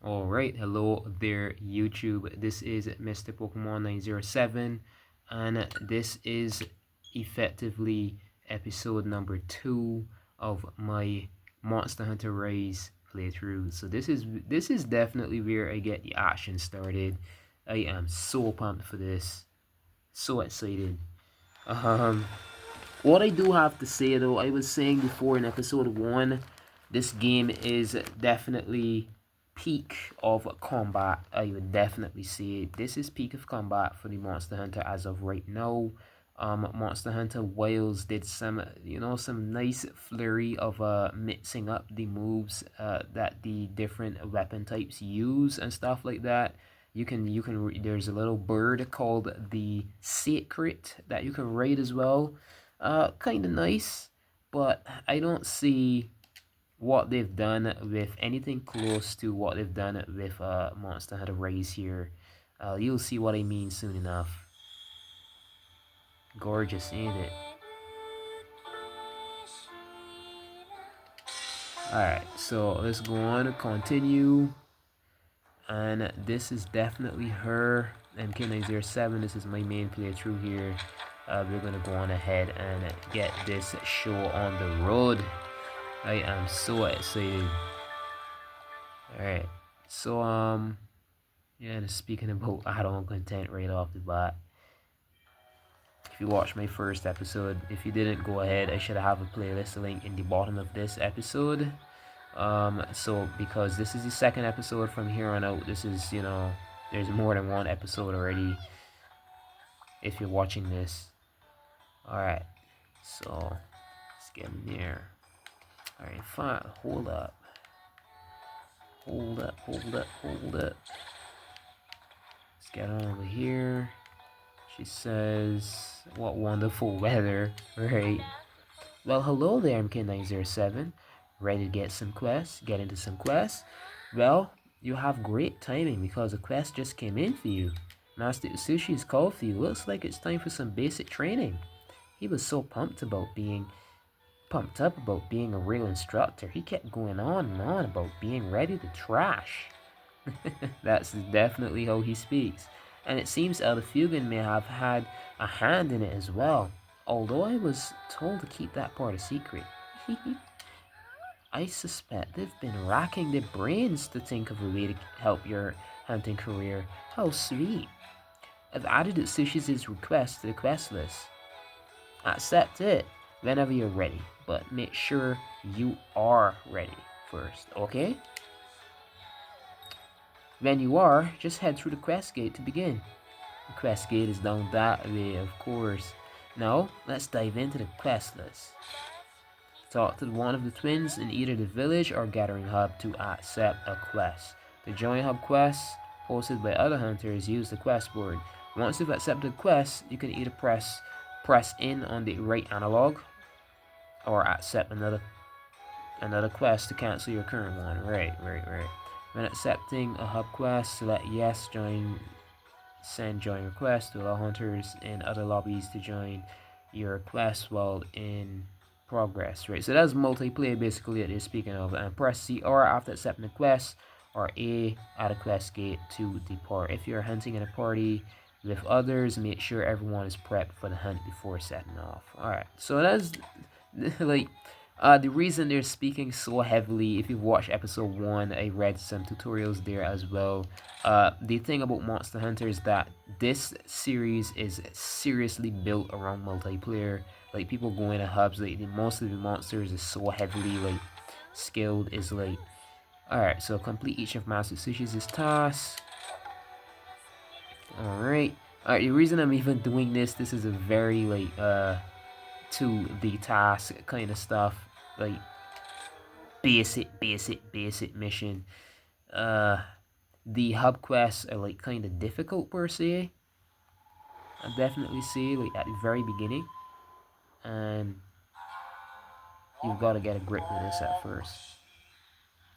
Alright, hello there YouTube. This is Mr. Pokemon 907 and this is effectively episode number 2 of my Monster Hunter Rise playthrough. So this is definitely where I get the action started. I am so pumped for this. So excited. Um what I do have to say though, I was saying before in episode 1, this game is definitely peak of combat. I would definitely say this is peak of combat for the Monster Hunter as of right now. Monster Hunter Wilds did some nice flurry of mixing up the moves that the different weapon types use and stuff like that. There's a little bird called the Sacred that you can ride as well. Kind of nice, but I don't see what they've done with anything close to what they've done with Monster Hunter Rise here. You'll see what I mean soon enough. Gorgeous, ain't it? Alright, so let's go on and continue. And this is definitely her, MK907. This is my main playthrough here. We're gonna go on ahead and get this show on the road. I am so excited. Alright, so yeah, just speaking about add-on content right off the bat. If you watched my first episode, if you didn't, go ahead. I should have a playlist link in the bottom of this episode. So because this is the second episode from here on out, this is, there's more than one episode already if you're watching this. Alright, so let's get in there. Alright, fine. Hold up. Let's get on over here. She says, what wonderful weather, right? Well, hello there, MK907. Ready to get some quests? Get into some quests? Well, you have great timing because a quest just came in for you. Master Utsushi's called for you. Looks like it's time for some basic training. He was so pumped up about being a real instructor. He kept going on and on about being ready to trash. That's definitely how he speaks. And it seems Eldefugan may have had a hand in it as well. Although I was told to keep that part a secret. I suspect they've been racking their brains to think of a way to help your hunting career. How sweet. I've added Utsushi's request to the quest list. Accept it whenever you're ready, but make sure you are ready first, okay? When you are, just head through the quest gate to begin. The quest gate is down that way, of course. Now, let's dive into the quest list. Talk to one of the twins in either the village or gathering hub to accept a quest. To join hub quests posted by other hunters, use the quest board. Once you've accepted the quest, you can either press in on the right analog or accept another quest to cancel your current one. Right. When accepting a hub quest, select yes, send join request to allow hunters in other lobbies to join your quest while in progress. Right, so that's multiplayer basically that they're speaking of. And press CR after accepting the quest, or A at a quest gate to depart. If you're hunting in a party with others, make sure everyone is prepped for the hunt before setting off. Alright, so that's like the reason they're speaking so heavily. If you've watched episode 1, I read some tutorials there as well. The thing about Monster Hunter is that this series is seriously built around multiplayer. Like, people go into hubs, like most of the monsters is so heavily like skilled. Is like, alright, so complete each of Master Sushi's tasks. Alright, the reason I'm even doing this is a very like to the task kind of stuff, like basic mission. The hub quests are like kind of difficult per se. I definitely say, like, at the very beginning, and you've got to get a grip with this at first.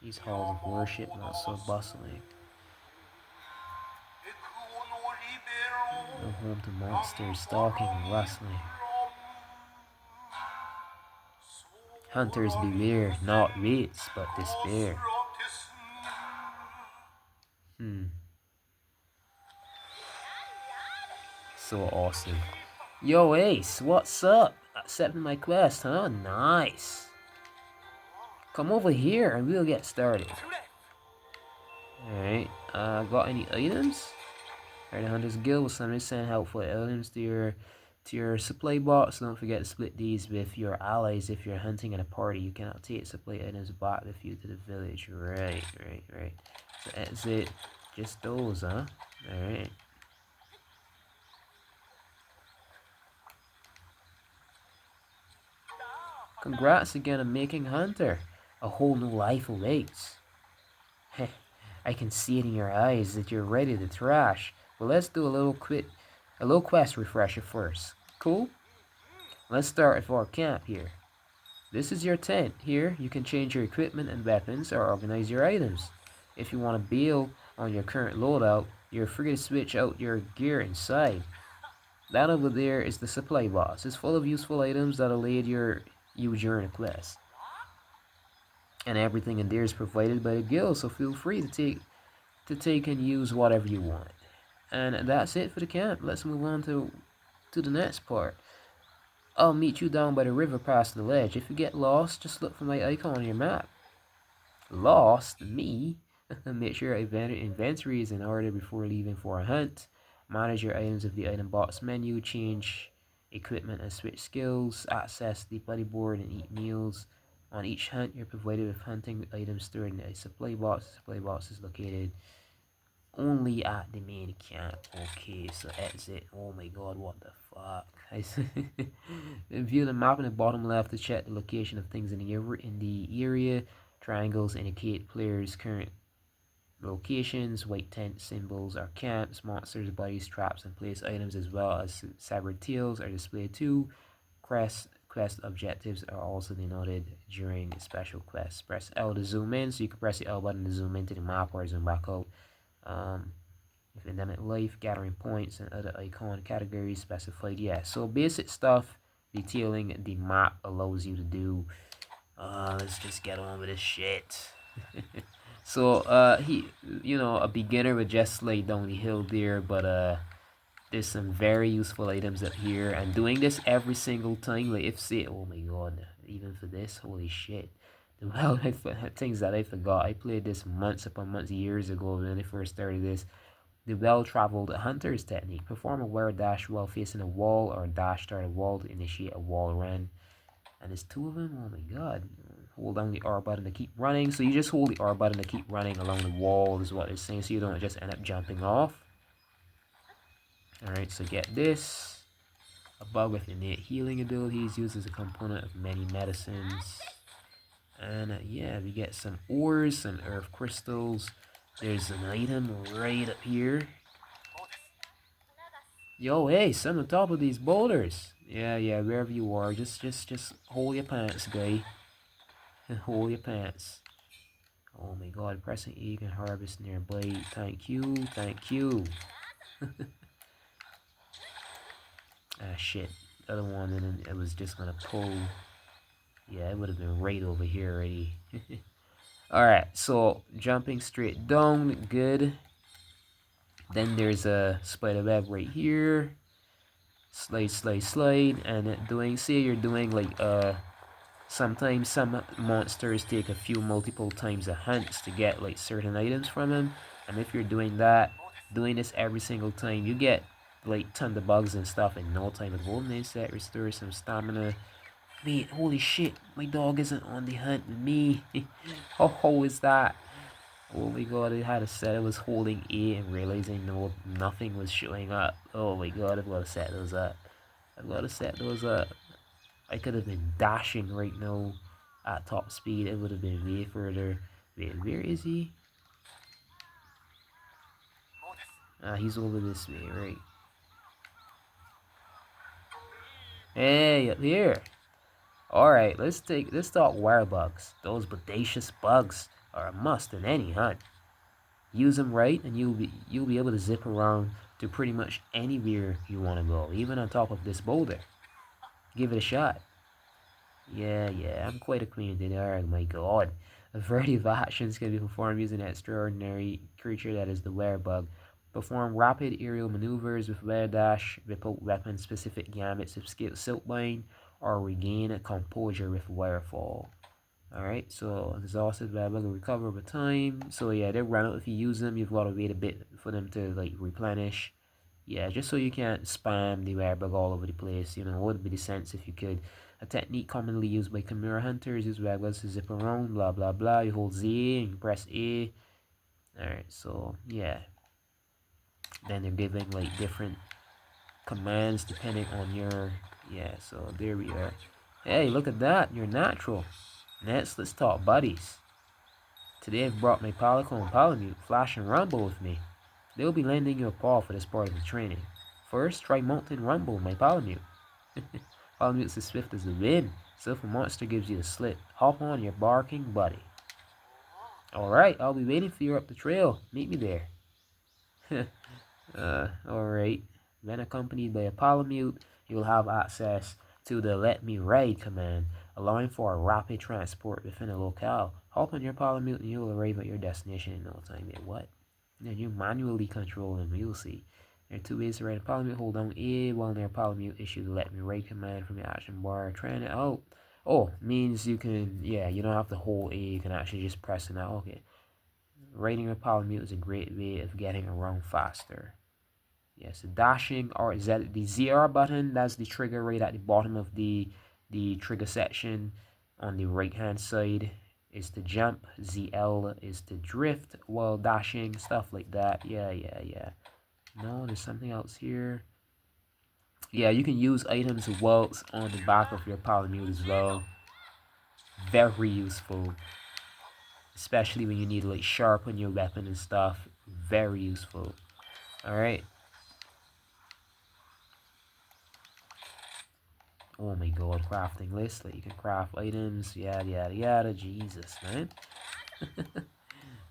These halls of worship, not so bustling. No home to monsters stalking and rustling. Hunters beware, not rates, but despair. So awesome. Yo, Ace, what's up? Accepting my quest, huh? Nice. Come over here and we'll get started. Alright, got any items? Alright, the Hunter's Guild will sometimes send helpful items to your supply box. Don't forget to split these with your allies if you're hunting in a party. You cannot take supply items back with you to the village. Right. So that's it. Just those, huh? Alright. Congrats again on making Hunter. A whole new life awaits. I can see it in your eyes that you're ready to thrash. Well, let's do a little quest refresher first. Cool? Let's start with our camp here. This is your tent. Here, you can change your equipment and weapons or organize your items. If you want to bail on your current loadout, you're free to switch out your gear inside. That over there is the supply box. It's full of useful items that'll aid you during a quest. And everything in there is provided by the guild, so feel free to take and use whatever you want. And that's it for the camp. Let's move on to the next part. I'll meet you down by the river past the ledge. If you get lost, just look for my icon on your map. Lost? Me? Make sure your inventory is in order before leaving for a hunt. Manage your items with the item box menu. Change equipment and switch skills. Access the buddy board and eat meals. On each hunt, you're provided with hunting items stored in a supply box. The supply box is located only at the main camp. Okay, so exit. Oh my god, what the fuck? View the map in the bottom left to check the location of things in the area. Triangles indicate players' current locations. White tent symbols are camps. Monsters, bodies, traps, and place items, as well as severed tails, are displayed too. Quest objectives are also denoted during special quests. Press L to zoom in, so you can press the L button to zoom into the map or zoom back out. With endemic life, gathering points, and other icon categories specified. Yeah, so basic stuff detailing the map allows you to do. Let's just get on with this shit. So a beginner would just slide down the hill there, but there's some very useful items up here, and doing this every single time, like if say, oh my god, even for this, holy shit. Well, things that I forgot. I played this months upon months, years ago when I first started this. The well-traveled hunter's technique. Perform a wire dash while facing a wall, or dash start a wall to initiate a wall run. And there's two of them. Oh my god. Hold down the R button to keep running. So you just hold the R button to keep running along the wall is what it's saying, so you don't just end up jumping off. Alright, so get this. A bug with innate healing abilities, used as a component of many medicines. And yeah, we get some ores, some earth crystals. There's an item right up here. Yo, hey, some on top of these boulders. Yeah, wherever you are, just hold your pants, guy. Hold your pants. Oh my god, pressing E can harvest nearby. Thank you. Ah, shit. The other one, and then it was just gonna pull. Yeah, it would have been right over here already. Alright, so jumping straight down, good. Then there's a spider web right here. Slide, and say you're doing like sometimes some monsters take a few multiple times a hunts to get like certain items from them, and if you're doing this every single time, you get like tons of bugs and stuff in no time. A golden insect restores some stamina. Wait, holy shit, my dog isn't on the hunt with me. How is that? Oh my god, I had a set. I was holding A and realizing nothing was showing up. Oh my god, I've got to set those up. I could have been dashing right now at top speed. It would have been way further. Wait, where is he? He's over this way, right? Hey, up here. Alright, let's talk wire bugs. Those bodacious bugs are a must in any hunt. Use them right, and you'll be able to zip around to pretty much anywhere you want to go, even on top of this boulder. Give it a shot. Yeah, I'm quite acquainted. Alright, my god. A variety of actions can be performed using an extraordinary creature that is the werebug. Perform rapid aerial maneuvers with Were Dash, repel weapon-specific gambits with Silkbind, or regain composure with Wirefall. Alright, so exhausted werebug will recover over time. So yeah, they run out if you use them. You've got to wait a bit for them to like replenish. Yeah, just so you can't spam the werebug all over the place. You know, what would be the sense if you could? A technique commonly used by Kamura hunters is werebugs to zip around, blah blah blah. You hold Z and you press A. Alright, so yeah. Then they're giving like different commands depending on your, yeah, so there we are. Hey, look at that, you're natural. Next, let's talk buddies. Today I've brought my Palico and Palamute, Flash and Rumble with me. They'll be lending you a paw for this part of the training. First, try Molten Rumble, my Palamute. Palamute's as swift as the wind, so if a monster gives you the slip, hop on your barking buddy. Alright, I'll be waiting for you up the trail. Meet me there. Alright. When accompanied by a Palamute, you'll have access to the Let Me Ride command, allowing for a rapid transport within a locale. Hop on your Palamute and you'll arrive at your destination in no time. Wait, what? Then you manually control them, you'll see. There are two ways to ride a Palamute. Hold down A while near Palamute. Issue the Let Me Ride command from your action bar. Trying it out. Oh, means you can, yeah, you don't have to hold A. You can actually just press it out. Okay. Riding a Palamute is a great way of getting around faster. Yes, the dashing or is that the ZR button? That's the trigger right at the bottom of the trigger section. On the right hand side is to jump. ZL is to drift while dashing, stuff like that. Yeah. No, there's something else here. Yeah, you can use items welts on the back of your Palamute as well. Very useful, especially when you need to like sharpen your weapon and stuff. Very useful. All right. Oh my god, crafting list. Like you can craft items, yada. Jesus, man.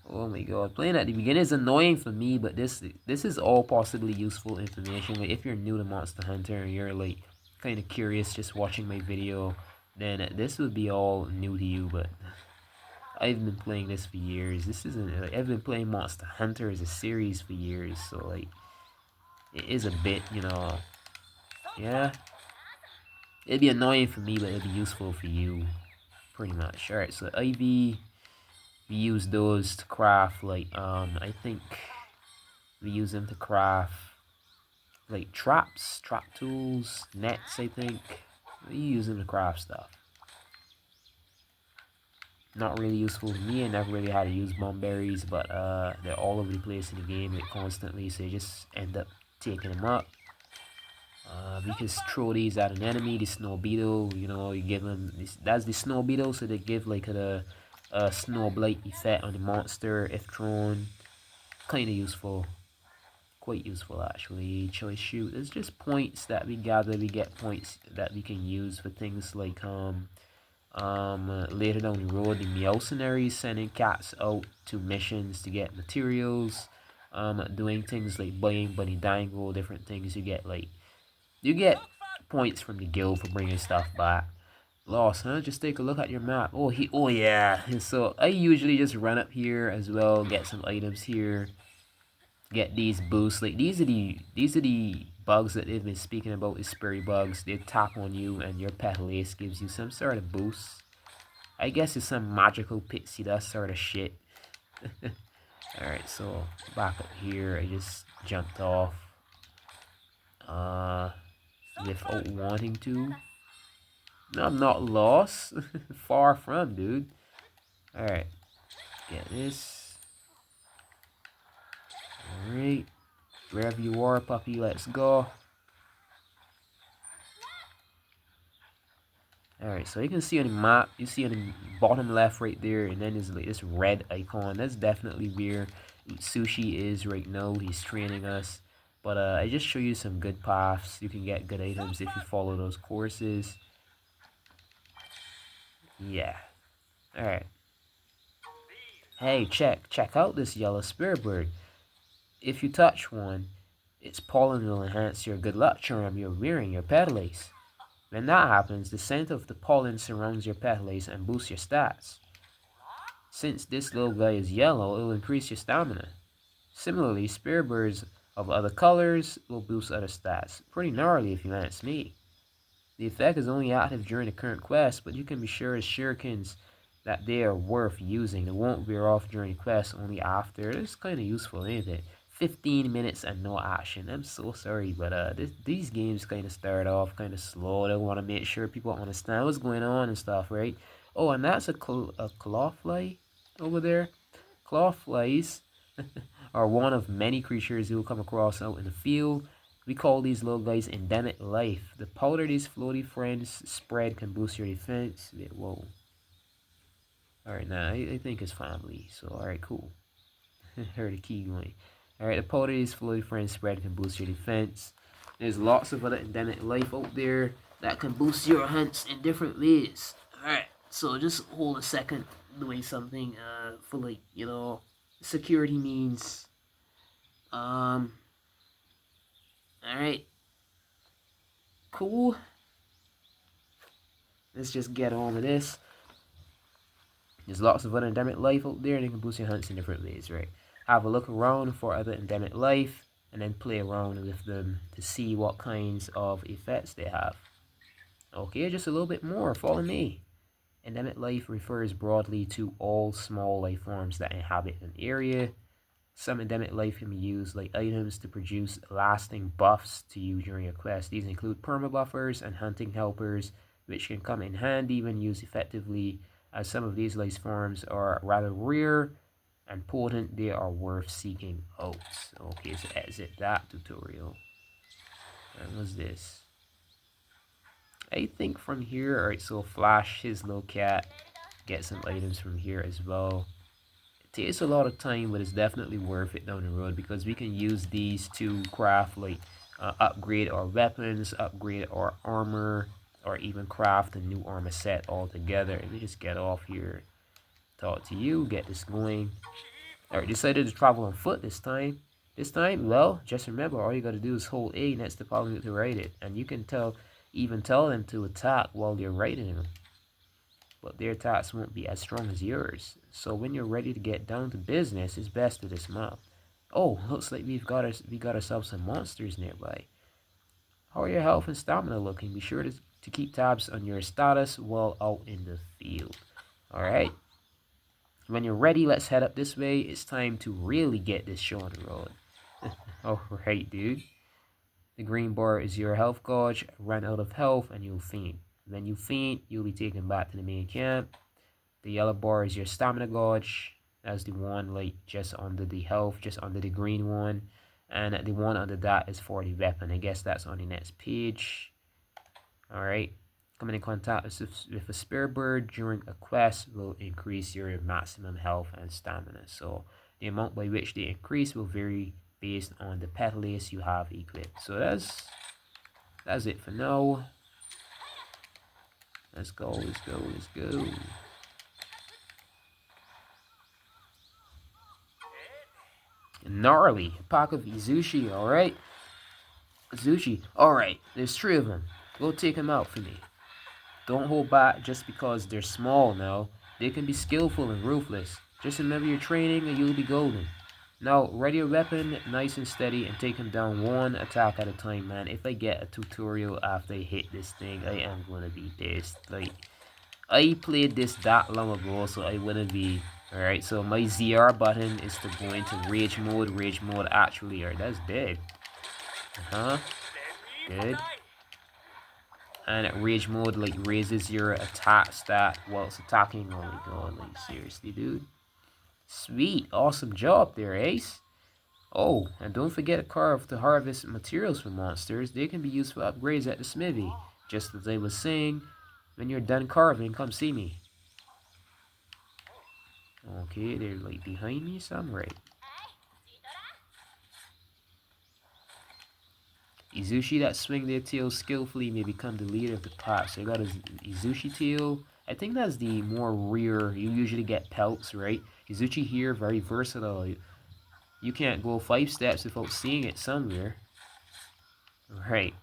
Oh my god, playing at the beginning is annoying for me, but this is all possibly useful information. Like if you're new to Monster Hunter and you're like kind of curious just watching my video, then this would be all new to you. But I've been playing this for years. This isn't like, I've been playing Monster Hunter as a series for years, so like it is a bit, you know, yeah. It'd be annoying for me, but it'd be useful for you, pretty much. Alright, so IV, we use those to craft, like, I think we use them to craft, like, traps, trap tools, nets, I think. We use them to craft stuff. Not really useful to me. I never really had to use bomb berries, but they're all over the place in the game, like, constantly, so you just end up taking them up. We can throw these at an enemy, the snow beetle, you know, you give them, that's the snow beetle, so they give like a snow blight effect on the monster if thrown. Kind of useful, quite useful actually. Choice shoot, it's just points that we gather, we get points that we can use for things like, later down the road, the Meowcenaries sending cats out to missions to get materials, doing things like buying Bunny Dangle, different things you get like, you get points from the guild for bringing stuff back. Lost, huh? Just take a look at your map. Oh yeah. And so I usually just run up here as well, get some items here, get these boosts. Like these are the bugs that they've been speaking about. Is Spirit bugs. They tap on you and your petal ace gives you some sort of boost. I guess it's some magical pixie dust sort of shit. Alright, so back up here. I just jumped off. Without wanting to. No, I'm not lost. Far from, dude. Alright. Get this. Alright. Wherever you are, puppy, let's go. Alright, so you can see on the map, you see on the bottom left right there, and then there's like this red icon. That's definitely where Utsushi is right now. He's training us. But I just show you some good paths. You can get good items if you follow those courses. Yeah. Alright. Hey, check out this yellow spirit bird. If you touch one, its pollen will enhance your good luck charm you're wearing, your petal ace. When that happens, the scent of the pollen surrounds your petal ace and boosts your stats. Since this little guy is yellow, it will increase your stamina. Similarly, spare birds of other colors will boost other stats. Pretty gnarly if you ask me. The effect is only active during the current quest, but you can be sure as shurikens that they are worth using. They won't wear off during the quest, only after. It's kind of useful, ain't it? 15 minutes and no action. I'm so sorry, but these games kind of start off kind of slow. They want to make sure people understand what's going on and stuff, right? Oh, and that's a clawfly over there. Clawflies are one of many creatures you'll come across out in the field. We call these little guys endemic life. The powder these floaty friends spread can boost your defense. Whoa. Alright, now I think it's family. So, alright, cool. Heard the key going. Alright, the powder these floaty friends spread can boost your defense. There's lots of other endemic life out there that can boost your hunts in different ways. Alright, so just hold a second doing something for, like, you know, security means. Alright. Cool. Let's just get on with this. There's lots of other endemic life out there, and you can boost your hunts in different ways, right? Have a look around for other endemic life, and then play around with them to see what kinds of effects they have. Okay, just a little bit more. Follow me. Endemic life refers broadly to all small life forms that inhabit an area. Some endemic life can be used like items to produce lasting buffs to you during your quest. These include permabuffers and hunting helpers, which can come in handy when used effectively. As some of these life forms are rather rare and potent, they are worth seeking out. Okay, so exit that tutorial. And what's this? I think from here, alright, so Flash, his little cat, get some items from here as well. It takes a lot of time, but it's definitely worth it down the road because we can use these to craft, like, upgrade our weapons, upgrade our armor, or even craft a new armor set altogether. Let me just get off here, talk to you, get this going. Alright, decided to travel on foot this time. Well, just remember, all you gotta do is hold A next to Polymer to ride it. And you can even tell them to attack while you're riding them. But their attacks won't be as strong as yours. So when you're ready to get down to business, it's best to dismount. Oh, looks like we got ourselves some monsters nearby. How are your health and stamina looking? Be sure to keep tabs on your status while out in the field. Alright. When you're ready, let's head up this way. It's time to really get this show on the road. Alright, dude. The green bar is your health gauge. Run out of health and you'll faint. When you faint, you'll be taken back to the main camp. The yellow bar is your stamina gauge. That's the one like just under the health, just under the green one. And the one under that is for the weapon. I guess that's on the next page. Alright. Coming in contact with a spare bird during a quest will increase your maximum health and stamina. So the amount by which they increase will vary based on the pet list you have equipped. So that's it for now. Let's go. Gnarly. A pack of Utsushi, alright? Utsushi. Alright, there's 3 of them. Go take them out for me. Don't hold back just because they're small now. They can be skillful and ruthless. Just remember your training and you'll be golden. Now, ready your weapon nice and steady and take him down one attack at a time, man. If I get a tutorial after I hit this thing, I am gonna be pissed. Like, I played this that long ago, so I wouldn't be... Alright, so my ZR button is to go into rage mode. Rage mode actually, alright, that's dead. Good. And rage mode like raises your attack stat whilst attacking. Oh my god, like seriously, dude. Sweet, awesome job there, Ace. Oh, and don't forget to carve to harvest materials for monsters. They can be used for upgrades at the smithy. Just as I was saying, when you're done carving, come see me. Okay, they're like behind me, so I'm right. Utsushi that swing their tails skillfully may become the leader of the pack. So I got a Utsushi tail. I think that's the more rare. You usually get pelts, right? Utsushi here, very versatile. You can't go 5 steps without seeing it somewhere. Right.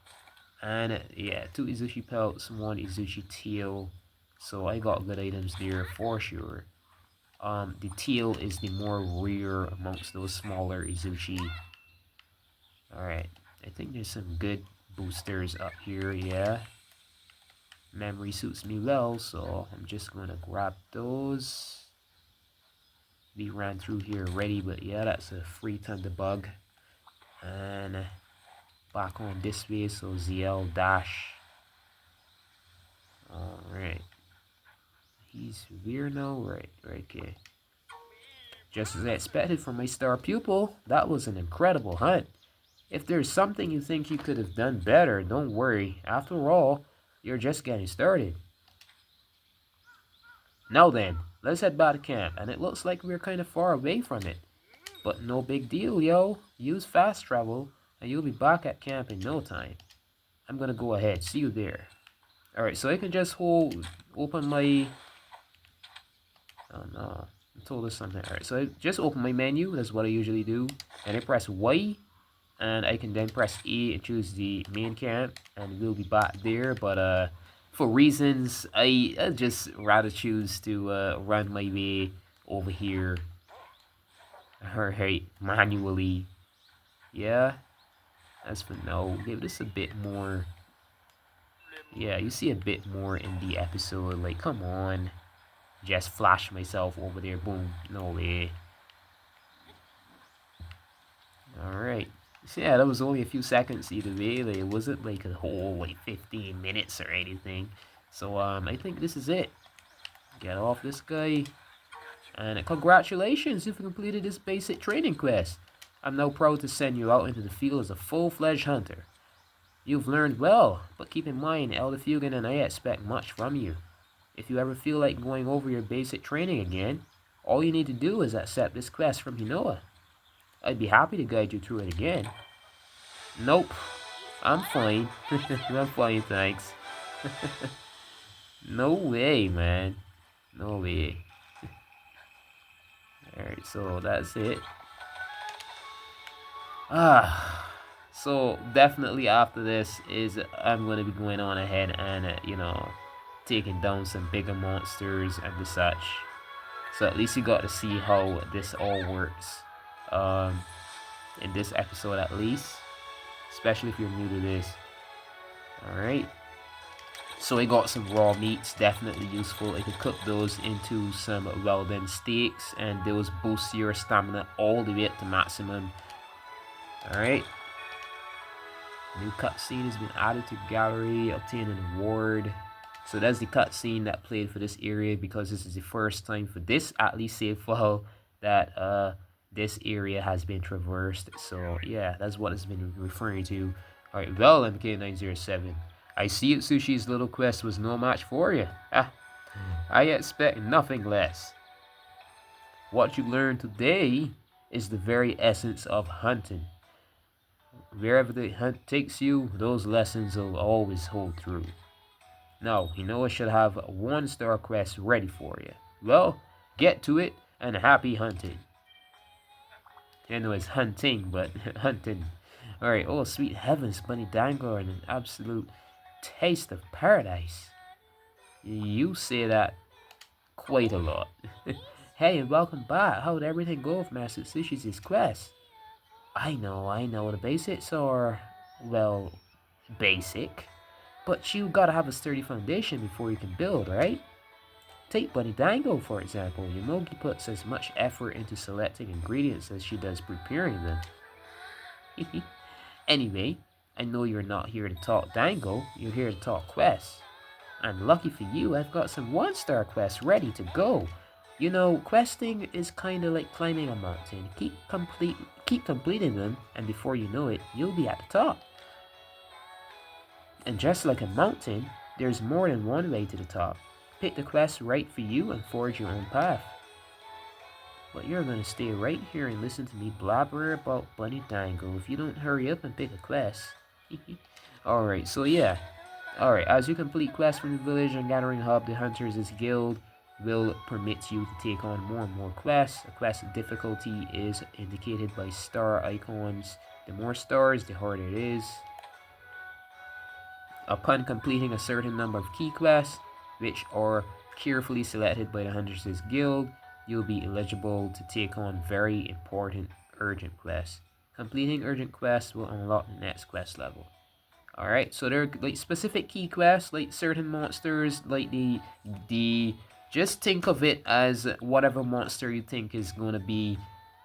And yeah, 2 Utsushi pelts, 1 Utsushi tail. So I got good items there for sure. the teal is the more rare amongst those smaller Utsushi. Alright, I think there's some good boosters up here, yeah. Memory suits me well, so I'm just gonna grab those. We ran through here already, but yeah, that's a free Thunderbug. And back on this way, so ZL dash. Alright. He's here now, right, okay. Just as I expected from my star pupil, that was an incredible hunt. If there's something you think you could have done better, don't worry. After all, you're just getting started. Now then, let's head back to camp, and it looks like we're kind of far away from it. But no big deal, yo. Use fast travel, and you'll be back at camp in no time. I'm gonna go ahead. See you there. Alright, so I can just open my... Oh no, I told us something. Alright, so I just open my menu. That's what I usually do. And I press Y. And I can then press E and choose the main camp. And we'll be back there. But for reasons, I just rather choose to run my way over here. Alright, manually. Yeah. As for now, give this a bit more. Yeah, you see a bit more in the episode. Like, come on. Just flash myself over there. Boom. No way. Alright. So yeah, that was only a few seconds either way. Like, it wasn't like a whole like 15 minutes or anything. So I think this is it. Get off this guy. And congratulations, you've completed this basic training quest. I'm now proud to send you out into the field as a full-fledged hunter. You've learned well, but keep in mind, Elder Fugan and I expect much from you. If you ever feel like going over your basic training again, all you need to do is accept this quest from Hinoa. I'd be happy to guide you through it again. Nope. I'm fine. I'm fine, thanks. No way, man. No way. Alright, so that's it. So definitely after this is I'm going to be going on ahead and, you know, taking down some bigger monsters and the such. So at least you got to see how this all works. In this episode at least. Especially if you're new to this. Alright. So I got some raw meats, definitely useful. I could cook those into some well-done steaks, and those boost your stamina all the way up to maximum. Alright. New cutscene has been added to gallery, obtain an award. So that's the cutscene that played for this area, because this is the first time for this, at least save file, that this area has been traversed. So yeah, that's what it's been referring to. Alright, well, MK907. I see Utsushi's little quest was no match for you. I expect nothing less. What you learned today is the very essence of hunting. Wherever the hunt takes you, those lessons will always hold true. Now, Hinoa should have a 1-star quest ready for you. Well, get to it, and happy hunting. I know it's hunting, but hunting. Alright, oh sweet heavens, Bunny Dango and an absolute taste of paradise. You say that quite a lot. Hey, and welcome back. How did everything go with Master Sushi's quest? I know. The basics are, well, basic. But you gotta have a sturdy foundation before you can build, right? Take Bunny Dango, for example. Yomogi puts as much effort into selecting ingredients as she does preparing them. Anyway, I know you're not here to talk Dango, you're here to talk quests. And lucky for you, I've got some 1-star quests ready to go. You know, questing is kinda like climbing a mountain. Keep completing them, and before you know it, you'll be at the top. And just like a mountain, there's more than one way to the top. Pick the quest right for you and forge your own path. But you're gonna stay right here and listen to me blabber about Bunny Dango if you don't hurry up and pick a quest. Alright, so yeah. Alright, as you complete quests from the village and gathering hub, the Hunters' Guild will permit you to take on more and more quests. A quest difficulty is indicated by star icons. The more stars, the harder it is. Upon completing a certain number of key quests, which are carefully selected by the Hunters' Guild, you'll be eligible to take on very important urgent quests. Completing urgent quests will unlock the next quest level. Alright, so there are like specific key quests, like certain monsters, like the just think of it as whatever monster you think is gonna be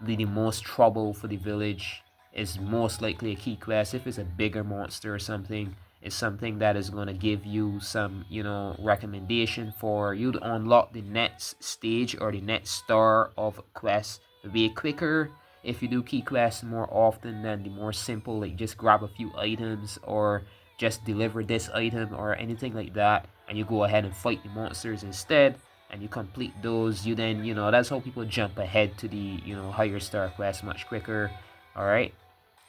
the most trouble for the village is most likely a key quest. If it's a bigger monster or something, it's something that is gonna give you some, you know, recommendation for you to unlock the next stage or the next star of quest way quicker if you do key quests more often than the more simple, like just grab a few items or just deliver this item or anything like that, and you go ahead and fight the monsters instead, and you complete those, you then, you know, that's how people jump ahead to the, you know, higher star quests much quicker. Alright,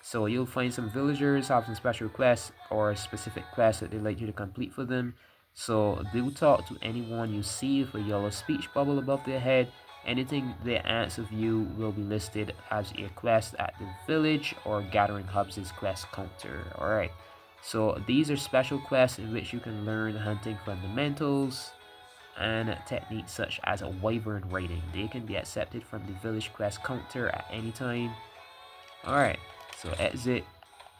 so you'll find some villagers have some special requests or specific quests that they'd like you to complete for them. So do talk to anyone you see with a yellow speech bubble above their head. Anything they answer of you will be listed as a quest at the village or gathering hubs' quest counter. Alright, so these are special quests in which you can learn hunting fundamentals and techniques such as a wyvern riding. They can be accepted from the village quest counter at any time. Alright, so exit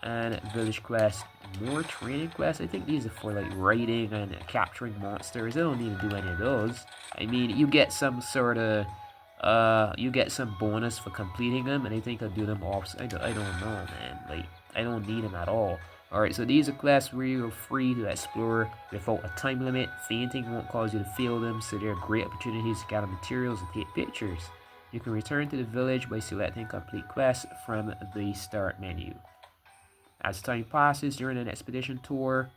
and village quest, more training quests. I think these are for like raiding and capturing monsters. I don't need to do any of those. I mean, you get some sort of you get some bonus for completing them, and I think I'll do them off. I don't know, man. Like, I don't need them at all. Alright, so these are quests where you're free to explore without a time limit. Fainting won't cause you to fail them, so they're great opportunities to gather materials and take pictures. You can return to the village by selecting complete quests from the start menu. As time passes during an expedition tour,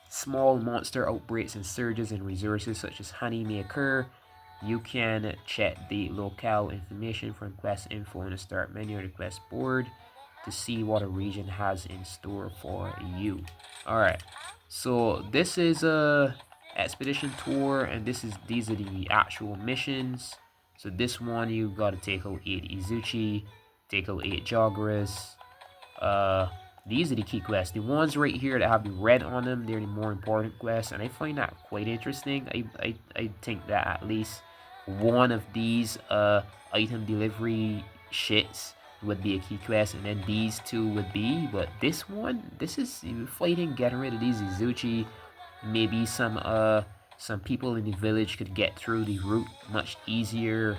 small monster outbreaks and surges in resources such as honey may occur. You can check the locale information from quest info in the start menu or the quest board to see what a region has in store for you. Alright, so this is a expedition tour, and these are the actual missions. So this one, you gotta take out 8 Utsushi, take out 8 Jogras. These are the key quests. The ones right here that have the red on them, they're the more important quests, and I find that quite interesting. I think that at least one of these item delivery shits would be a key quest, and then these two would be, but this one, this is fighting, getting rid of these Utsushi. Maybe some people in the village could get through the route much easier.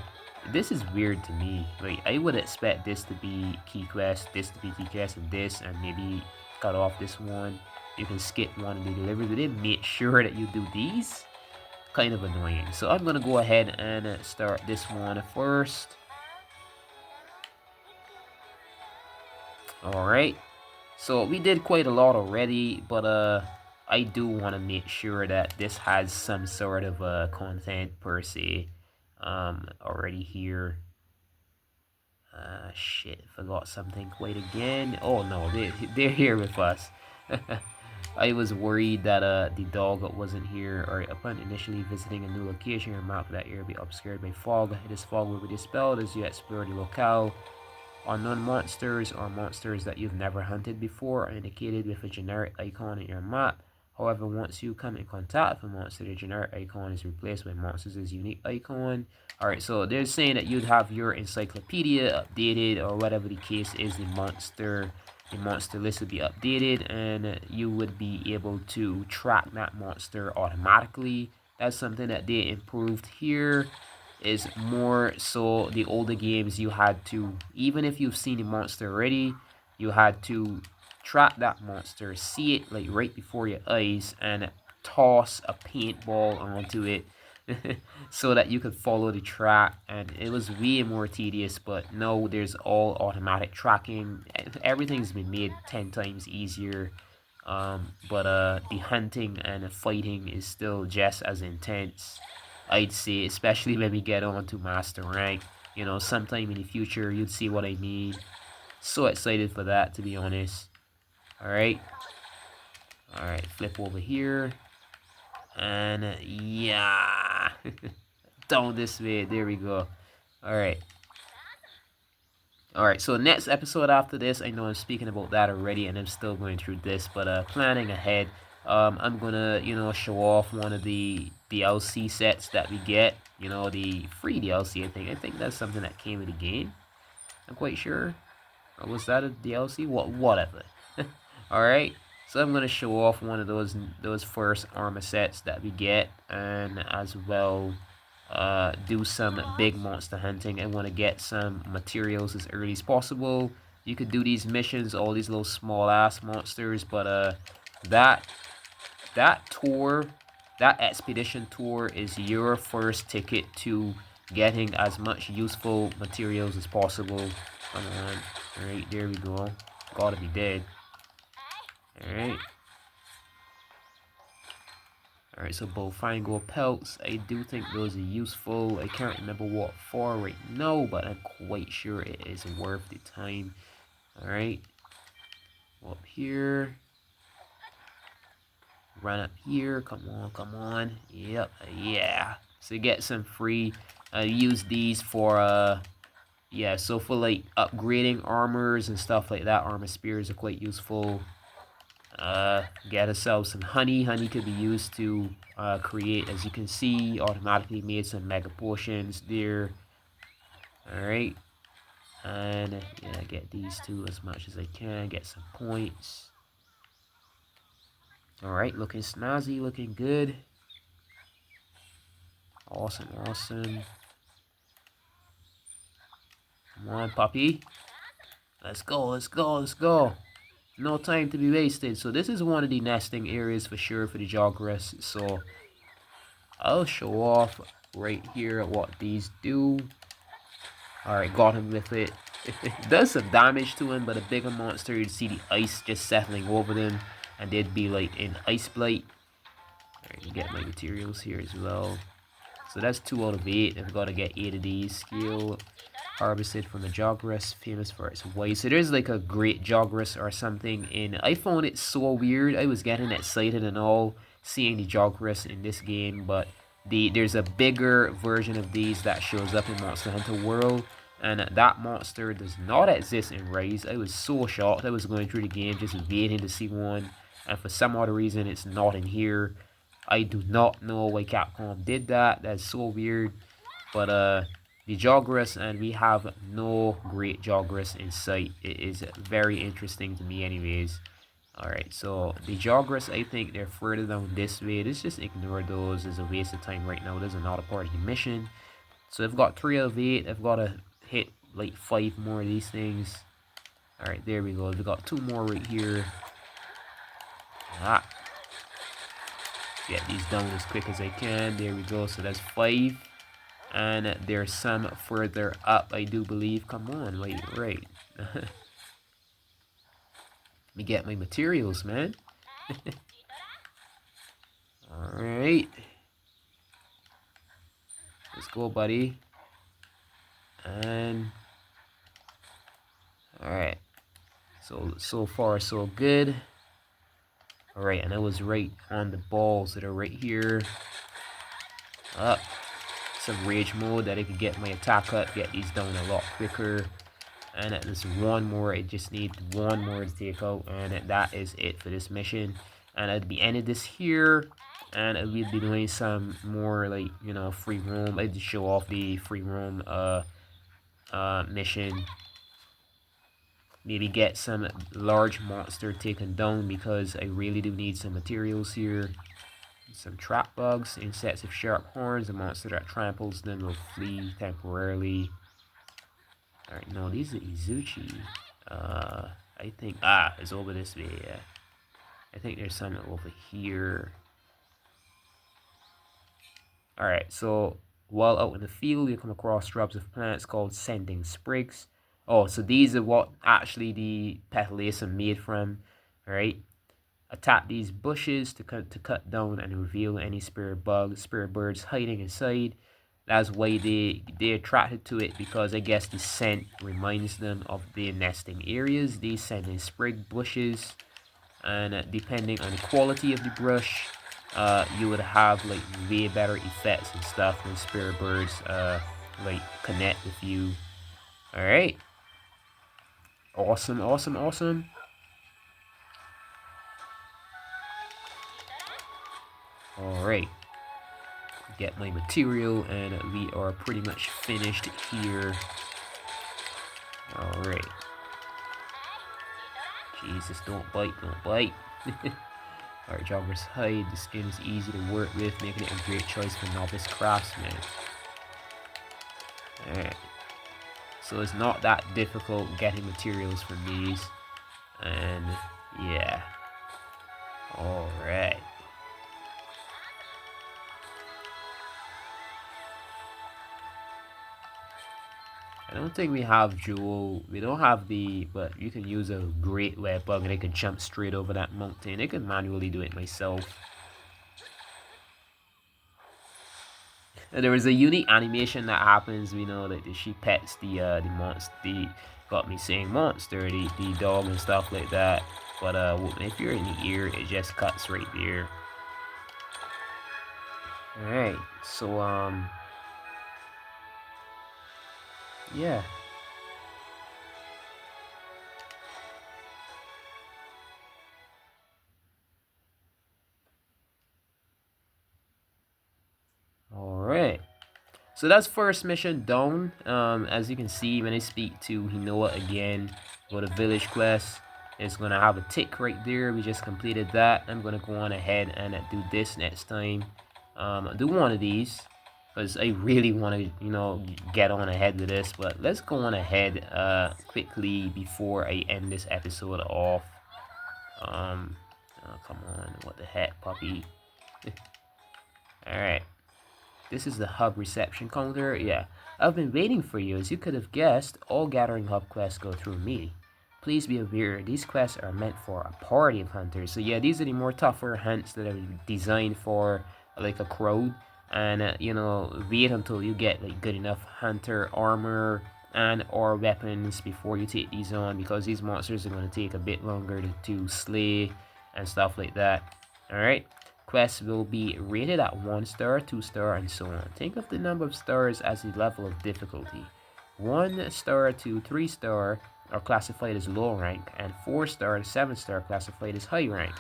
This is weird to me. Like, I would expect this to be key quest, this to be key quest, and this, and maybe cut off this one. You can skip one of the deliveries, but then make sure that you do these. Kind of annoying. So I'm gonna go ahead and start this one first. Alright. So we did quite a lot already, but I do want to make sure that this has some sort of content per se already here. Shit, forgot something quite again. Oh no, they're here with us. I was worried that the dog wasn't here. Alright, upon initially visiting a new location, your map of that area will be obscured by fog. This fog will be dispelled as you explore the locale. Unknown monsters or monsters that you've never hunted before are indicated with a generic icon in your map. However, once you come in contact with a monster, the generic icon is replaced by monsters' unique icon. Alright, so they're saying that you'd have your encyclopedia updated, or whatever the case is, the monster list would be updated, and you would be able to track that monster automatically. That's something that they improved here. Is more so the older games, you had to, even if you've seen the monster already, you had to track that monster, see it like right before your eyes, and toss a paintball onto it so that you could follow the track, and it was way more tedious. But now there's all automatic tracking. Everything's been made 10 times easier, but the hunting and the fighting is still just as intense, I'd say, especially when we get on to master rank. You know, sometime in the future, you'd see what I mean. So excited for that, to be honest. Alright. Alright, flip over here. And yeah. Down this way. There we go. Alright. Alright, so next episode after this, I know I'm speaking about that already, and I'm still going through this, but planning ahead. I'm gonna, you know, show off one of the DLC sets that we get you know, the free DLC. I think that's something that came with the game. I'm quite sure. Or was that a DLC? Whatever. All right. So I'm gonna show off one of those first armor sets that we get, and as well do some big monster hunting. I want to get some materials as early as possible. You could do these missions, all these little small ass monsters, but that tour, that expedition tour is your first ticket to getting as much useful materials as possible. Come on. Alright, there we go. Gotta be dead. Alright. Alright, so both fine gold pelts. I do think those are useful. I can't remember what for right now, but I'm quite sure it is worth the time. Alright. Go up here. Run up here. Come on, come on. Yep, yeah. So get some free. Use these for yeah, so for like upgrading armors and stuff like that. Armor spears are quite useful. Get ourselves some honey. Honey could be used to create, as you can see, automatically made some mega potions there. Alright. And yeah, get these two as much as I can. Get some points. Alright, looking snazzy, looking good. Awesome, awesome. Come on, puppy. Let's go, let's go, let's go. No time to be wasted. So this is one of the nesting areas for sure for the Joggerus. So I'll show off right here what these do. Alright, got him with it. It does some damage to him, but a bigger monster, you'd see the ice just settling over them, and they'd be like in ice blight. Alright, you get my materials here as well. So that's 2 out of 8. I've got to get 8 of these. Scale harvested from the Joggerus, famous for its white. So there's like a great Joggerus or something, and I found it so weird. I was getting excited and all seeing the Joggerus in this game, but there's a bigger version of these that shows up in Monster Hunter World, and that monster does not exist in Rise. I was so shocked. I was going through the game just waiting to see one, and for some other reason it's not in here. I do not know why Capcom did that. That's so weird. But the Joggerus, and we have no great Joggerus in sight. It is very interesting to me anyways. Alright, so the Joggerus, I think they're further down this way. Let's just ignore those. It's a waste of time right now. Those are not a part of the mission. So I've got 3 out of 8. I've got to hit like 5 more of these things. Alright, there we go. We've got 2 more right here. Ah. Get these done as quick as I can. There we go. So that's 5. And there's some further up, I do believe. Come on, wait, right. Let me get my materials, man. Alright. Let's go, buddy. And alright. So far so good. Alright, and I was right on the balls that are right here. Up. Some rage mode that I could get my attack up, get these down a lot quicker. And there's one more. I just need 1 more to take out, and that is it for this mission. And at the end of this here, and we'll be doing some more, like, you know, free roam. I just show off the free roam mission. Maybe get some large monster taken down, because I really do need some materials here. Some trap bugs, insects with sharp horns. A monster that tramples them will flee temporarily. Alright, no, these are Utsushi. I think, it's over this way, yeah. I think there's some over here. Alright, so while out in the field, you come across shrubs of plants called sending sprigs. Oh, so these are what actually the petalace are made from. Alright. Attack these bushes to cut down and reveal any spirit birds hiding inside. That's why they're attracted to it, because I guess the scent reminds them of their nesting areas. These sending sprig bushes, and depending on the quality of the brush, you would have like way better effects and stuff when spirit birds like connect with you. All right, awesome, awesome, awesome. All right, get my material, and we are pretty much finished here. Alright. Jesus, don't bite, don't bite. Alright, Jogger's Hide. The skin is easy to work with, making it a great choice for novice craftsmen. Alright. So it's not that difficult getting materials from these. And yeah. Alright. I don't think we have Jewel. We don't have the, but you can use a great web bug and I can jump straight over that mountain. I can manually do it myself. And there is a unique animation that happens. We know that she pets the monster. Got me saying monster, the dog and stuff like that. But if you're in the ear, it just cuts right there. Alright, so yeah. Alright. So that's first mission done. As you can see, when I speak to Hinoa again, go to village quest, it's gonna have a tick right there. We just completed that. I'm gonna go on ahead and do this next time. Do one of these because I really want to, you know, get on ahead with this. But let's go on ahead quickly before I end this episode off. Oh, come on, what the heck, puppy? All right. This is the hub reception counter. Yeah, I've been waiting for you. As you could have guessed, all gathering hub quests go through me. Please be aware, these quests are meant for a party of hunters. So yeah, these are the more tougher hunts that are designed for like a crowd. And you know, wait until you get like good enough hunter armor and or weapons before you take these on, because these monsters are going to take a bit longer to slay and stuff like that. Alright. Quests will be rated at 1 star, 2 star, and so on. Think of the number of stars as the level of difficulty. 1 star to 3 star are classified as low rank, and 4 star to 7 star classified as high rank.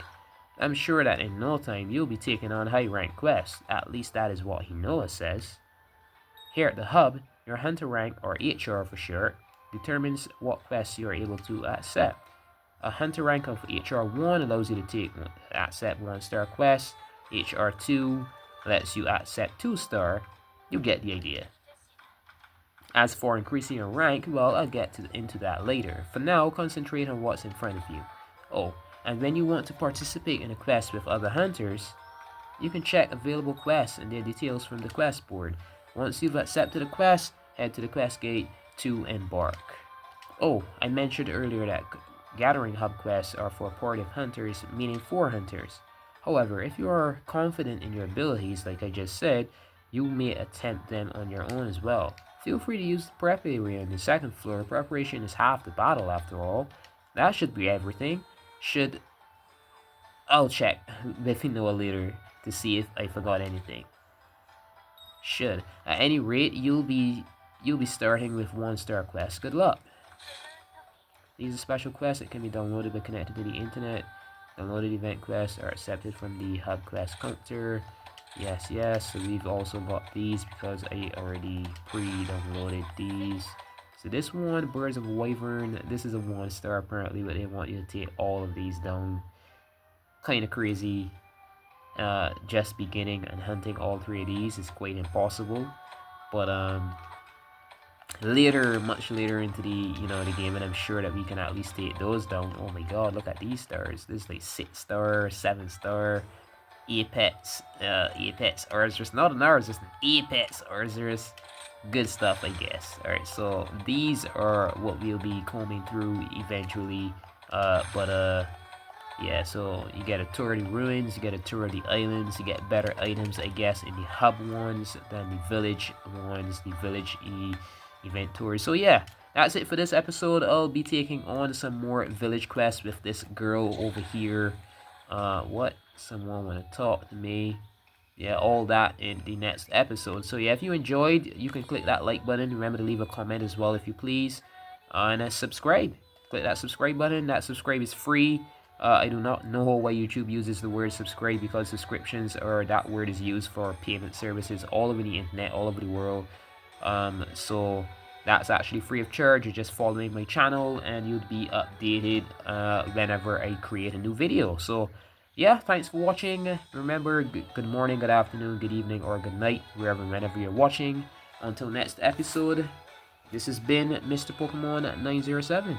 I'm sure that in no time you'll be taking on high rank quests. At least that is what Hinoa says. Here at the hub, your hunter rank, or HR for short, determines what quests you are able to accept. A hunter rank of HR1 allows you to accept 1 star quests. HR2 lets you accept 2 star. You get the idea. As for increasing your rank, well, I'll get into that later. For now, concentrate on what's in front of you. Oh, and when you want to participate in a quest with other hunters, you can check available quests and their details from the quest board. Once you've accepted a quest, head to the quest gate to embark. Oh, I mentioned earlier that gathering hub quests are for a party of hunters, meaning 4 hunters. However, if you are confident in your abilities, like I just said, you may attempt them on your own as well. Feel free to use the prep area on the 2nd floor. Preparation is half the battle after all. That should be everything. I'll check with Hinoa later to see if I forgot anything. At any rate, you'll be starting with 1 star quests. Good luck. These are special quests that can be downloaded by connected to the internet. Downloaded event quests are accepted from the hub quest counter. Yes. So we've also got these because I already pre-downloaded these. So this one, Birds of Wyvern, this is a 1 star apparently, but they want you to take all of these down. Kind of crazy. Just beginning and hunting all 3 of these is quite impossible. But much later into the game, and I'm sure that we can at least take those down. Oh my god, look at these stars. This is like 6 star, 7 star, Apex Arzuros. Not an Arzuros, an Apex Arzuros. Good stuff, I guess. Alright, so these are what we'll be combing through eventually. Yeah, so you get a tour of the ruins, you get a tour of the islands, you get better items, I guess, in the hub ones than the village ones, the village event tours. So yeah, that's it for this episode. I'll be taking on some more village quests with this girl over here. What? Someone want to talk to me? Yeah, all that in the next episode. So yeah, if you enjoyed, you can click that like button. Remember to leave a comment as well if you please. And subscribe. Click that subscribe button. That subscribe is free. I do not know why YouTube uses the word subscribe, because subscriptions, or that word, is used for payment services all over the internet, all over the world. So that's actually free of charge. You're just following my channel and you'd be updated whenever I create a new video. So yeah, thanks for watching. Remember, good morning, good afternoon, good evening, or good night, wherever and whenever you're watching. Until next episode, this has been Mr. Pokemon 907.